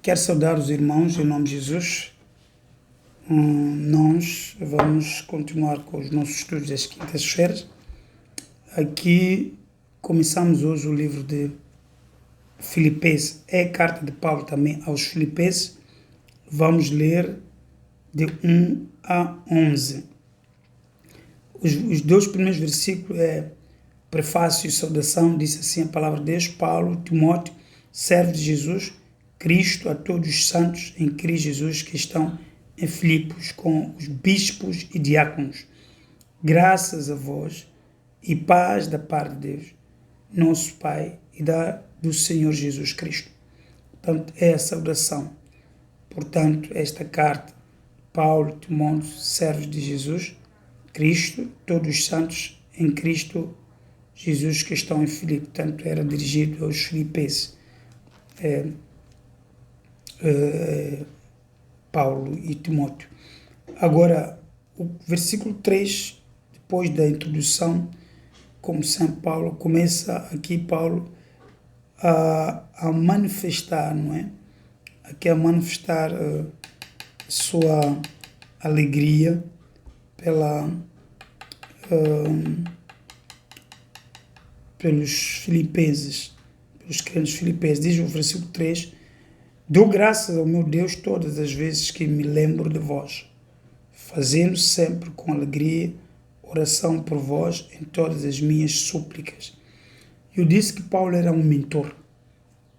Quero saudar os irmãos em nome de Jesus. Nós vamos continuar com os nossos estudos das quintas-feiras. Aqui começamos hoje o livro de Filipenses. É a carta de Paulo também aos Filipenses. Vamos ler de 1 a 11. Os dois primeiros versículos é prefácio e saudação. Diz assim a palavra de Deus: Paulo, Timóteo, servo de Jesus Cristo, a todos os santos em Cristo Jesus que estão em Filipos, com os bispos e diáconos. Graças a vós e paz da parte de Deus, nosso Pai, e do Senhor Jesus Cristo. Portanto, é a saudação. Portanto, esta carta, Paulo, Timóteo, servos de Jesus Cristo, todos os santos em Cristo Jesus que estão em Filipos. Portanto, era dirigido aos filipenses. Paulo e Timóteo. Agora, o versículo 3, depois da introdução, como sempre, Paulo começa aqui, Paulo, a manifestar, não é? Aqui a manifestar sua alegria pelos filipenses, pelos crentes filipenses. Diz o versículo 3: dou graças ao meu Deus todas as vezes que me lembro de vós, fazendo sempre com alegria oração por vós em todas as minhas súplicas. Eu disse que Paulo era um mentor,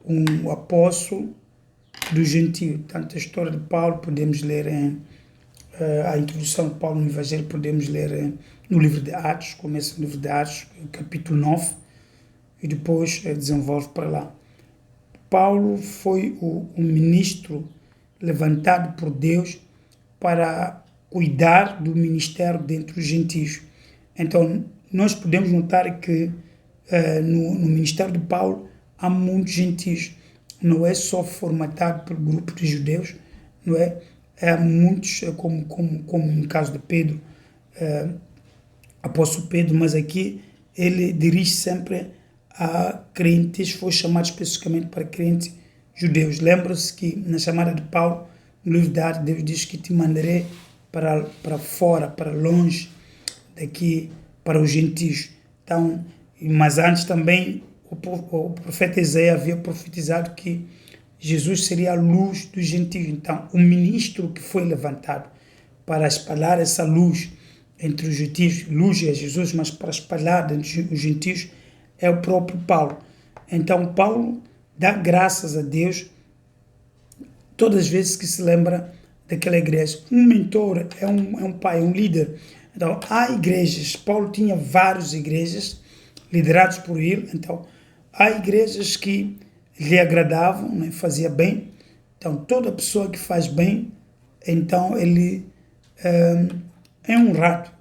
um apóstolo do gentio. Tanto a história de Paulo podemos ler a introdução de Paulo no Evangelho, podemos ler no livro de Atos, começa no livro de Atos, capítulo 9, e depois desenvolve para lá. Paulo foi um ministro levantado por Deus para cuidar do ministério dentre os gentios. Então, nós podemos notar que no ministério de Paulo há muitos gentios. Não é só formatado pelo grupo de judeus, não é? Há muitos, como no caso de Pedro, apóstolo Pedro, mas aqui ele dirige sempre a crentes, foi chamado especificamente para crentes judeus. Lembra-se que na chamada de Paulo, no livro de Atos, Deus diz que te mandarei para fora, para longe daqui, para os gentios. Então, mas antes também o profeta Isaías havia profetizado que Jesus seria a luz dos gentios. Então, o ministro que foi levantado para espalhar essa luz entre os gentios, luz é Jesus, mas para espalhar entre os gentios, é o próprio Paulo. Então, Paulo dá graças a Deus todas as vezes que se lembra daquela igreja. Um mentor é um pai, um líder. Então, há igrejas. Paulo tinha várias igrejas lideradas por ele. Então, há igrejas que lhe agradavam, né, fazia bem. Então, toda pessoa que faz bem, então ele é honrado.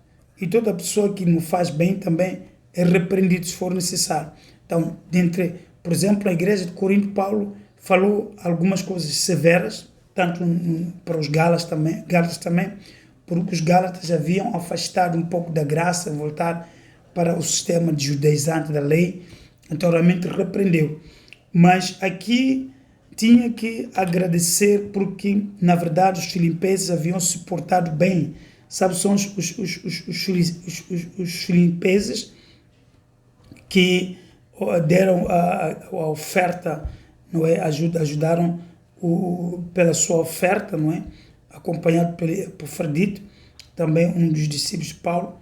E toda pessoa que não faz bem também é repreendido se for necessário. Então, por exemplo, na igreja de Corinto, Paulo falou algumas coisas severas, tanto para os Gálatas também, porque os Gálatas haviam afastado um pouco da graça, voltado para o sistema de judaizante da lei, então realmente repreendeu. Mas aqui tinha que agradecer porque, na verdade, os filipenses haviam se portado bem. Sabe, são os filipenses que deram a oferta, não é? Ajudaram pela sua oferta, não é? Acompanhado por Fredito, também um dos discípulos de Paulo.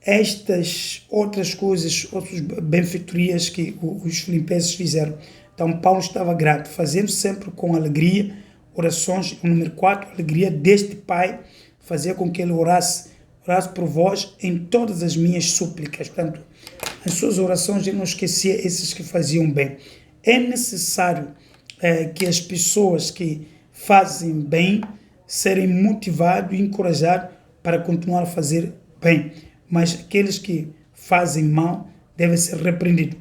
Estas outras coisas, outras benfeitorias que os filipenses fizeram. Então, Paulo estava grato, fazendo sempre com alegria orações. O número 4, alegria deste Pai, fazia com que ele orasse por vós em todas as minhas súplicas. Portanto, as suas orações, ele não esquecia esses que faziam bem. É necessário que as pessoas que fazem bem serem motivados e encorajados para continuar a fazer bem. Mas aqueles que fazem mal devem ser repreendidos.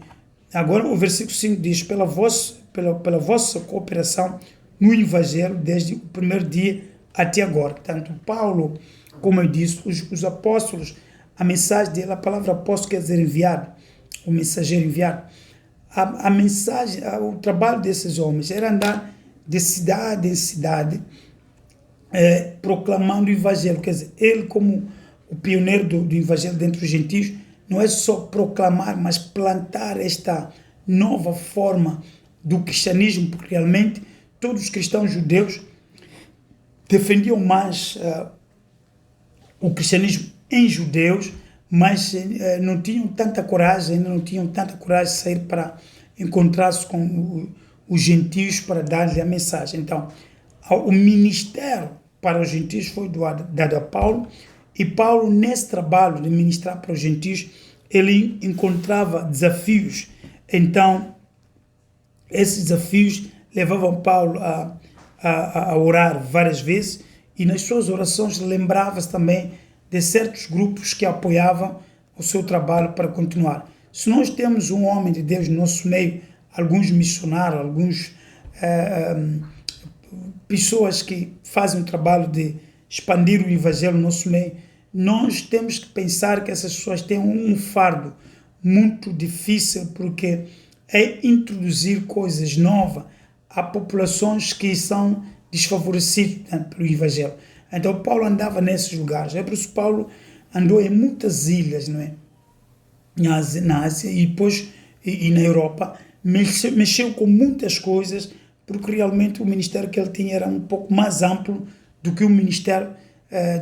Agora, o versículo 5 diz: pela vossa cooperação no Evangelho desde o primeiro dia até agora. Tanto Paulo, como eu disse, os apóstolos, a mensagem dele, a palavra apóstolo quer dizer enviado, o mensageiro enviado. A mensagem, o trabalho desses homens era andar de cidade em cidade, proclamando o Evangelho. Quer dizer, ele como o pioneiro do Evangelho dentro dos gentios, não é só proclamar, mas plantar esta nova forma do cristianismo, porque realmente todos os cristãos judeus defendiam mais o cristianismo em judeus, mas não tinham tanta coragem, ainda não tinham tanta coragem de sair para encontrar-se com os gentios para dar-lhe a mensagem. Então, o ministério para os gentios foi dado a Paulo, e Paulo, nesse trabalho de ministrar para os gentios, ele encontrava desafios. Então, esses desafios levavam Paulo a orar várias vezes, e nas suas orações lembrava-se também de certos grupos que apoiavam o seu trabalho para continuar. Se nós temos um homem de Deus no nosso meio, alguns missionários, alguns pessoas que fazem o trabalho de expandir o Evangelho no nosso meio, nós temos que pensar que essas pessoas têm um fardo muito difícil, porque é introduzir coisas novas a populações que são desfavorecidas pelo Evangelho. Então Paulo andava nesses lugares. É por isso que Paulo andou em muitas ilhas, não é? Na Ásia e depois e na Europa. Mexeu com muitas coisas, porque realmente o ministério que ele tinha era um pouco mais amplo do que o ministério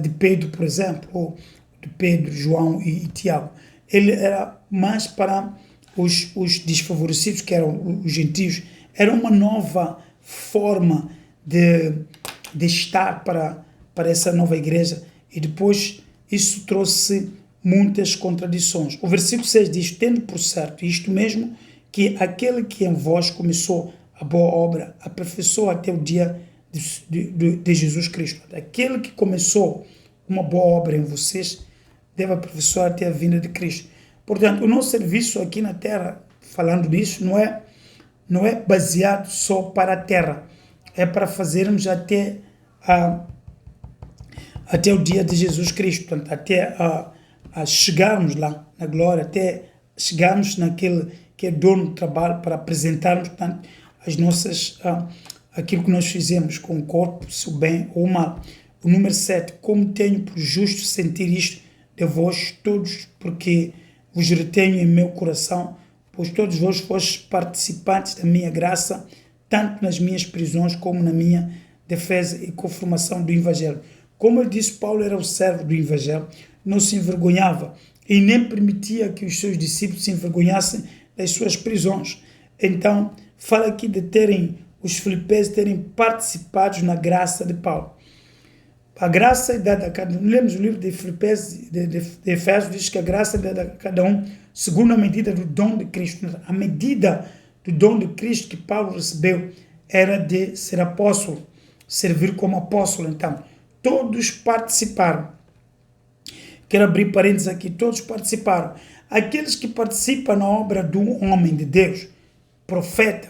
de Pedro, por exemplo, ou de Pedro, João e Tiago. Ele era mais para os desfavorecidos, que eram os gentios. Era uma nova forma de estar para essa nova igreja, e depois isso trouxe muitas contradições. O versículo 6 diz: tendo por certo isto mesmo, que aquele que em vós começou a boa obra aperfeiçoa até o dia de Jesus Cristo. Aquele que começou uma boa obra em vocês deve aperfeiçoar até a vinda de Cristo. Portanto, o nosso serviço aqui na terra, falando disso, não é baseado só para a terra, é para fazermos até o dia de Jesus Cristo, portanto, até a chegarmos lá na glória, até chegarmos naquele que é dono do trabalho, para apresentarmos, portanto, as nossas, aquilo que nós fizemos com o corpo, se o bem ou o mal. O número 7, como tenho por justo sentir isto de vós todos, porque vos retenho em meu coração, pois todos vós fostes participantes da minha graça, tanto nas minhas prisões como na minha defesa e conformação do Evangelho. Como ele disse, Paulo era o servo do Evangelho, não se envergonhava e nem permitia que os seus discípulos se envergonhassem das suas prisões. Então, fala aqui de os filipenses terem participado na graça de Paulo. A graça é dada a cada um. Lemos o livro de Filipenses, de Efésios, diz que a graça é dada a cada um segundo a medida do dom de Cristo. A medida do dom de Cristo que Paulo recebeu era de ser apóstolo, servir como apóstolo. Então, todos participaram. Quero abrir parênteses aqui, todos participaram. Aqueles que participam na obra do homem de Deus, profeta,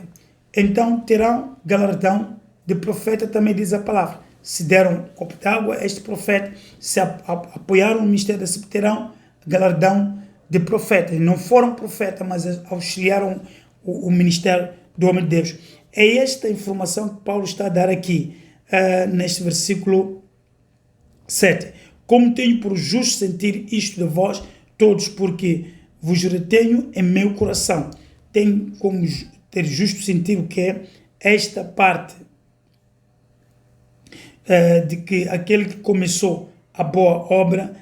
então terão galardão de profeta, também diz a palavra. Se deram um copo d'água a este profeta, se apoiaram o ministério desse, terão galardão de profeta. Não foram profetas, mas auxiliaram o ministério do homem de Deus. É esta informação que Paulo está a dar aqui, neste versículo 7. Como tenho por justo sentir isto de vós todos, porque vos retenho em meu coração. Tenho como ter justo sentir o que é esta parte, de que aquele que começou a boa obra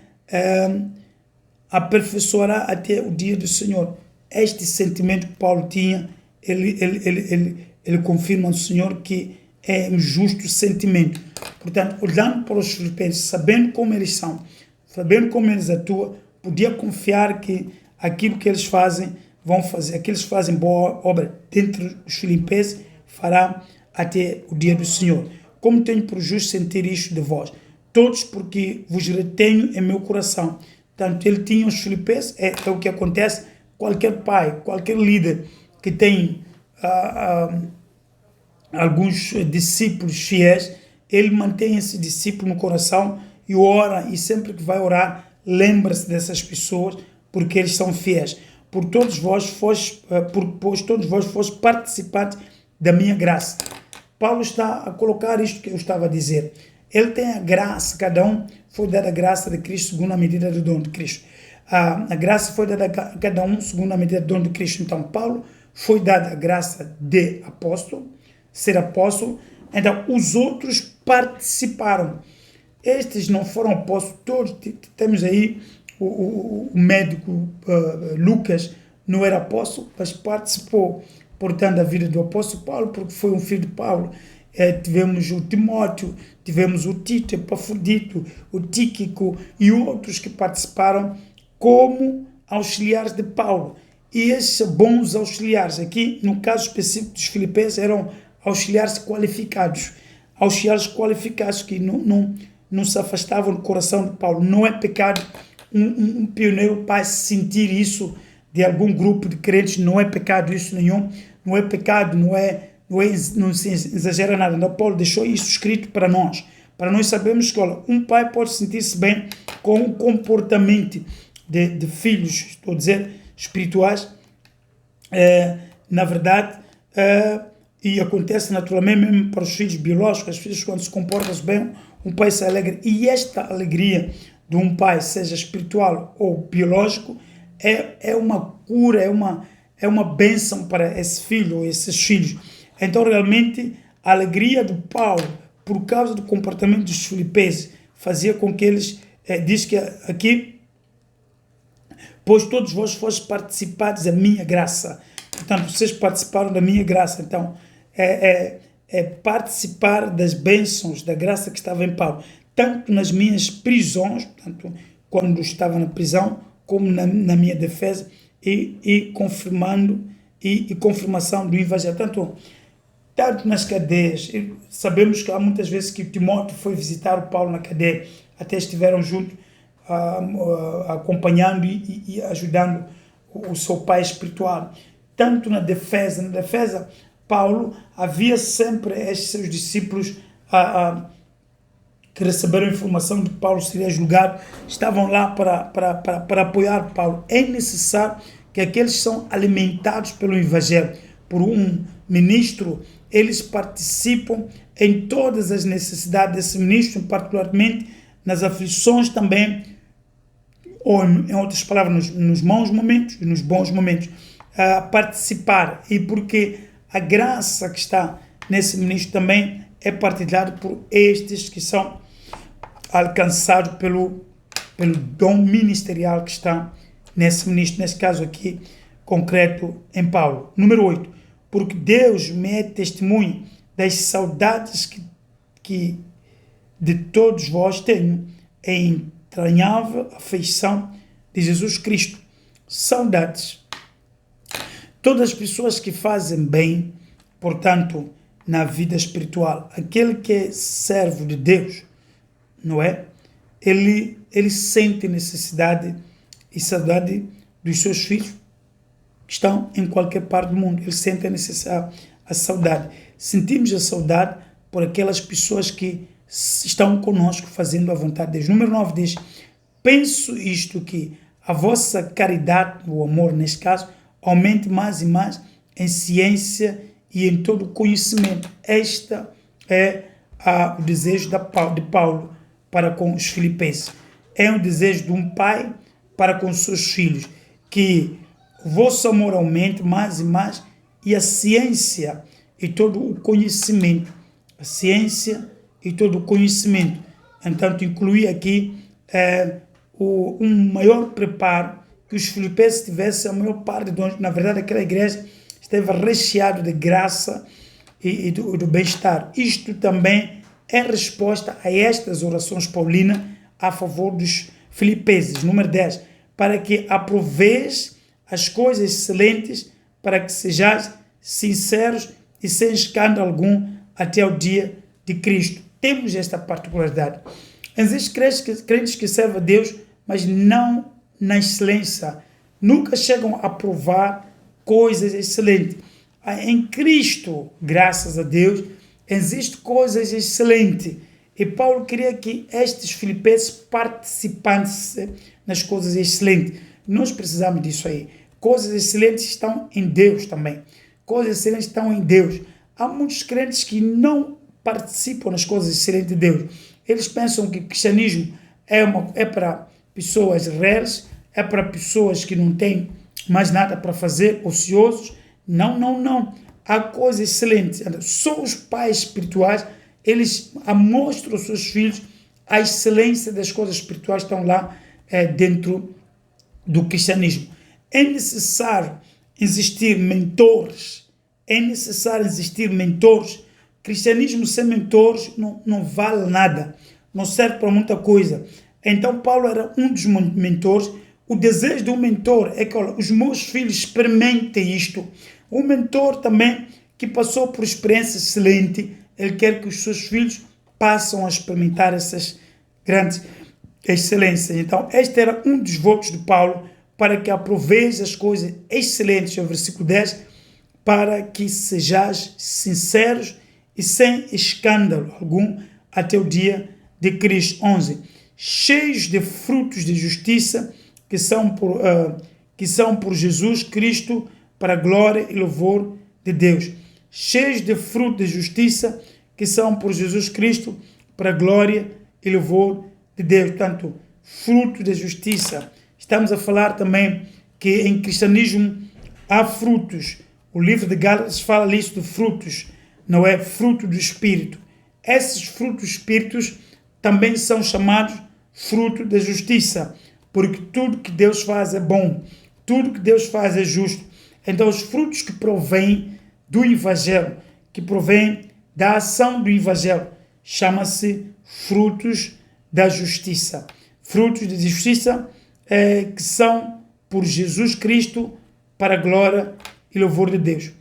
aperfeiçoará até o dia do Senhor. Este sentimento que Paulo tinha, ele confirma no Senhor que é um justo sentimento. Portanto, olhando para os filipenses, sabendo como eles são, sabendo como eles atuam, podia confiar que aquilo que eles fazem, vão fazer, aqueles que fazem boa obra dentro dos filipenses, fará até o dia do Senhor. Como tenho por justo sentir isto de vós, todos, porque vos retenho em meu coração. Portanto, ele tinha os filipenses, é o que acontece, qualquer pai, qualquer líder que tem alguns discípulos fiéis, ele mantém esse discípulo no coração e ora, e sempre que vai orar, lembra-se dessas pessoas, porque eles são fiéis. Pois todos vós fostes participantes da minha graça. Paulo está a colocar isto que eu estava a dizer. Ele tem a graça, cada um foi dada a graça de Cristo segundo a medida do dom de Cristo. A graça foi dada a cada um segundo a medida do dom de Cristo. Então, Paulo foi dada a graça de apóstolo, ser apóstolo. Então, os outros participaram. Estes não foram apóstolos, todos. Temos aí o médico Lucas, não era apóstolo, mas participou, portanto, da vida do apóstolo Paulo, porque foi um filho de Paulo. Tivemos o Timóteo, tivemos o Tito, Epafrodito, o Tíquico e outros que participaram como auxiliares de Paulo. E esses bons auxiliares, aqui no caso específico dos filipenses, eram auxiliares qualificados que não se afastavam do coração de Paulo. Não é pecado um pioneiro pai sentir isso de algum grupo de crentes, não é pecado isso nenhum, não é pecado, não se exagera nada. Então, Paulo deixou isso escrito para nós sabermos que, olha, um pai pode sentir-se bem com o comportamento de filhos, estou a dizer, espirituais, na verdade, e acontece naturalmente mesmo para os filhos biológicos. Os filhos, quando se comportam bem, um pai se alegra, e esta alegria de um pai, seja espiritual ou biológico, é uma cura, é uma bênção para esse filho ou esses filhos. Então, realmente, a alegria de Paulo, por causa do comportamento dos filipenses, fazia com que eles, diz que aqui, pois todos vós fostes participados da minha graça. Portanto, vocês participaram da minha graça. Então, participar das bênçãos da graça que estava em Paulo, tanto nas minhas prisões, portanto, quando estava na prisão, como na minha defesa, e confirmando e confirmação do evangelho. Tanto nas cadeias, sabemos que há muitas vezes que Timóteo foi visitar o Paulo na cadeia, até estiveram juntos, acompanhando e ajudando o seu pai espiritual. Tanto na defesa, Paulo havia sempre estes seus discípulos que receberam informação de que Paulo seria julgado, estavam lá para apoiar Paulo. É necessário que aqueles que são alimentados pelo evangelho, por um ministro, eles participam em todas as necessidades desse ministro, particularmente nas aflições também, ou em outras palavras, nos bons momentos, participar. E porque a graça que está nesse ministro também é partilhada por estes que são alcançados pelo dom ministerial que está nesse ministro, nesse caso aqui concreto em Paulo. Número 8. Porque Deus me é testemunho das saudades que de todos vós tenho em entranhável afeição de Jesus Cristo. Saudades. Todas as pessoas que fazem bem, portanto, na vida espiritual, aquele que é servo de Deus, não é? Ele sente necessidade e saudade dos seus filhos que estão em qualquer parte do mundo. Ele sente a saudade. Sentimos a saudade por aquelas pessoas que estão conosco fazendo a vontade de Deus. Número 9 diz: penso isto, que a vossa caridade, o amor neste caso, aumente mais e mais em ciência e em todo o conhecimento. Este é o desejo de Paulo para com os filipenses. É um desejo de um pai para com seus filhos, que o vosso amor aumente mais e mais, e a ciência e todo o conhecimento. A ciência e todo o conhecimento. Então, incluí aqui um maior preparo, que os filipenses tivessem a maior parte de onde, na verdade, aquela igreja esteve recheada de graça e do bem-estar. Isto também é resposta a estas orações paulinas a favor dos filipenses. Número 10. Para que aproveis as coisas excelentes, para que sejais sinceros e sem escândalo algum até o dia de Cristo. Temos esta particularidade. Existem crentes que servem a Deus, mas não na excelência. Nunca chegam a provar coisas excelentes. Em Cristo, graças a Deus, existem coisas excelentes. E Paulo queria que estes filipenses participassem nas coisas excelentes. Nós precisamos disso aí. Coisas excelentes estão em Deus também. Coisas excelentes estão em Deus. há muitos crentes que não participam nas coisas excelentes de Deus. Eles pensam que o cristianismo é para pessoas reais, é para pessoas que não têm mais nada para fazer, ociosos. Não, não, não. Há coisas excelentes. Só os pais espirituais, eles mostram aos seus filhos a excelência das coisas espirituais que estão lá dentro do cristianismo. É necessário existir mentores. É necessário existir mentores. Cristianismo sem mentores não vale nada. Não serve para muita coisa. Então Paulo era um dos mentores. O desejo do mentor é que, olha, os meus filhos experimentem isto. O mentor também, que passou por experiência excelente, ele quer que os seus filhos passem a experimentar essas grandes excelências. Então, este era um dos votos de Paulo, para que aproveite as coisas excelentes, no versículo 10, para que sejais sinceros e sem escândalo algum até o dia de Cristo. 11. Cheios de frutos de justiça, que são por Jesus Cristo, para a glória e louvor de Deus. Cheios de frutos de justiça, que são por Jesus Cristo, para a glória e louvor de Deus. Portanto, fruto de justiça. Estamos a falar também que em cristianismo há frutos. O livro de Gálatas fala isso de frutos, não é? Fruto do Espírito. Esses frutos espíritos também são chamados fruto da justiça, porque tudo que Deus faz é bom, tudo que Deus faz é justo. Então, os frutos que provêm do Evangelho, que provêm da ação do Evangelho, chama-se frutos da justiça. Frutos de justiça que são por Jesus Cristo, para a glória e louvor de Deus.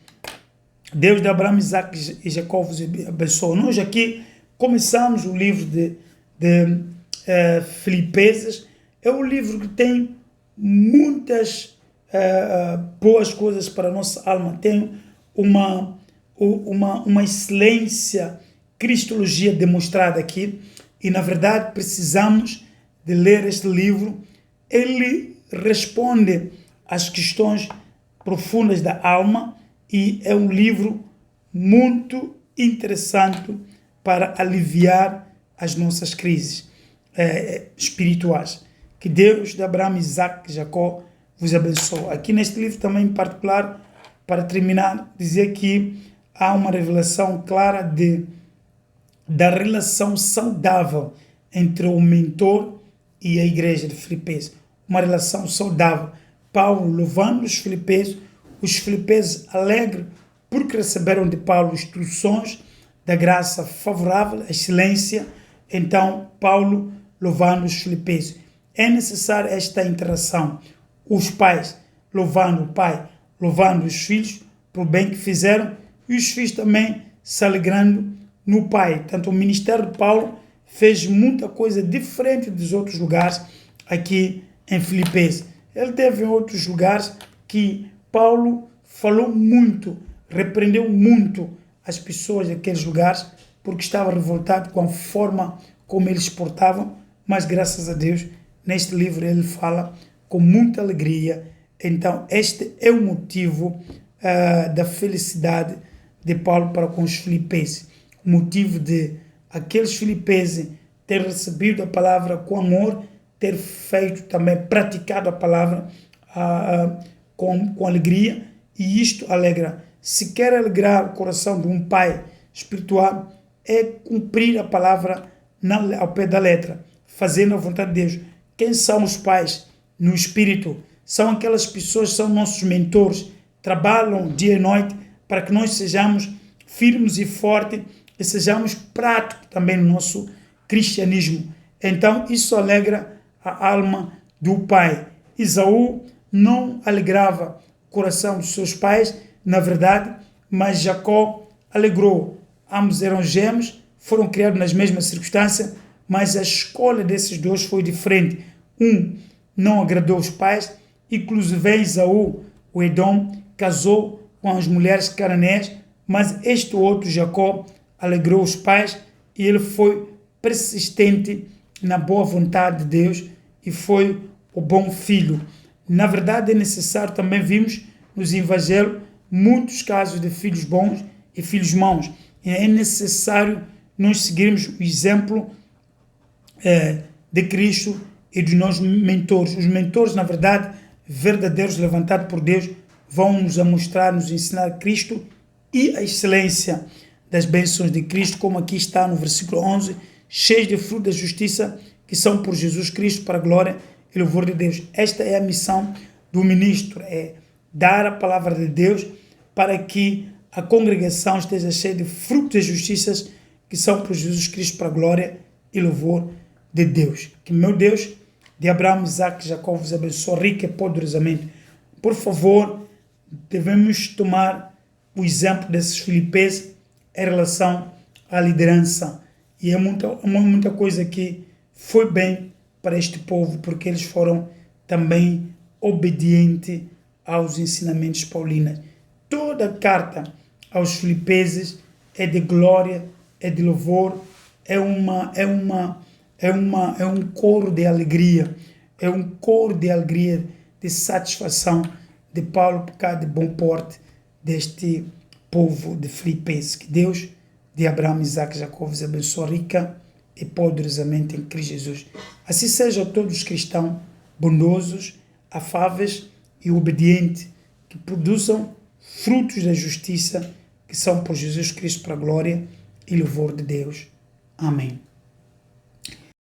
Deus de Abraão, Isaac e Jacó vos abençoe. Nós aqui começamos o livro de Filipenses. É um livro que tem muitas boas coisas para a nossa alma. Tem uma excelência, cristologia demonstrada aqui. E, na verdade, precisamos de ler este livro. Ele responde às questões profundas da alma e é um livro muito interessante para aliviar as nossas crises espirituais. Que Deus de Abraão, Isaac e Jacó vos abençoe. Aqui neste livro também, em particular, para terminar, dizer que há uma revelação clara da relação saudável entre o mentor e a igreja de Filipenses. Uma relação saudável. Paulo louvando os filipenses alegres porque receberam de Paulo instruções da graça favorável, a excelência. Então, Paulo louvando os filipenses. É necessária esta interação. Os pais louvando o pai, louvando os filhos pelo bem que fizeram, e os filhos também se alegrando no pai. Tanto o ministério de Paulo fez muita coisa diferente dos outros lugares aqui em Filipenses. Ele teve em outros lugares que Paulo falou muito, repreendeu muito as pessoas daqueles lugares, porque estava revoltado com a forma como eles portavam, mas graças a Deus, neste livro ele fala com muita alegria. Então, este é o motivo da felicidade de Paulo para com os filipenses. O motivo de aqueles filipenses ter recebido a palavra com amor, ter feito também, praticado a palavra com alegria, e isto alegra. Se quer alegrar o coração de um pai espiritual, é cumprir a palavra ao pé da letra, fazendo a vontade de Deus. Quem são os pais no espírito? São aquelas pessoas que são nossos mentores, trabalham dia e noite para que nós sejamos firmes e fortes e sejamos práticos também no nosso cristianismo. Então, isso alegra a alma do pai. Esaú não alegrava o coração dos seus pais, na verdade, mas Jacó alegrou. Ambos eram gêmeos, foram criados nas mesmas circunstâncias, mas a escolha desses dois foi diferente. Um não agradou os pais, inclusive Esaú, o Edom, casou com as mulheres cananeas, mas este outro, Jacó, alegrou os pais e ele foi persistente na boa vontade de Deus e foi o bom filho. Na verdade, é necessário também, vimos nos evangelhos muitos casos de filhos bons E filhos maus, é necessário nós seguirmos o exemplo de Cristo e dos nossos mentores. Os mentores, na verdade, verdadeiros, levantados por Deus, vão nos mostrar, nos ensinar Cristo e a excelência das bênçãos de Cristo, como aqui está no versículo 11, cheios de fruto da justiça, que são por Jesus Cristo, para a glória e louvor de Deus. Esta é a missão do ministro, é dar a palavra de Deus para que a congregação esteja cheia de frutos de justiça, que são por Jesus Cristo, para a glória e louvor de Deus. Que meu Deus, de Abraão, Isaac e Jacó, vos abençoe rica e poderosamente. Por favor, devemos tomar o exemplo desses filipenses em relação à liderança. E é muita coisa que foi bem para este povo, porque eles foram também obedientes aos ensinamentos paulinos. Toda a carta aos filipenses é de glória, é de louvor, é um coro de alegria, é um coro de alegria, de satisfação de Paulo por causa de bom porte deste povo de Filipenses. Que Deus de Abraão, Isaac e Jacó vos abençoe rica e poderosamente em Cristo Jesus. Assim sejam todos os cristãos bondosos, afáveis e obedientes, que produzam frutos da justiça, que são por Jesus Cristo para a glória e louvor de Deus. Amém.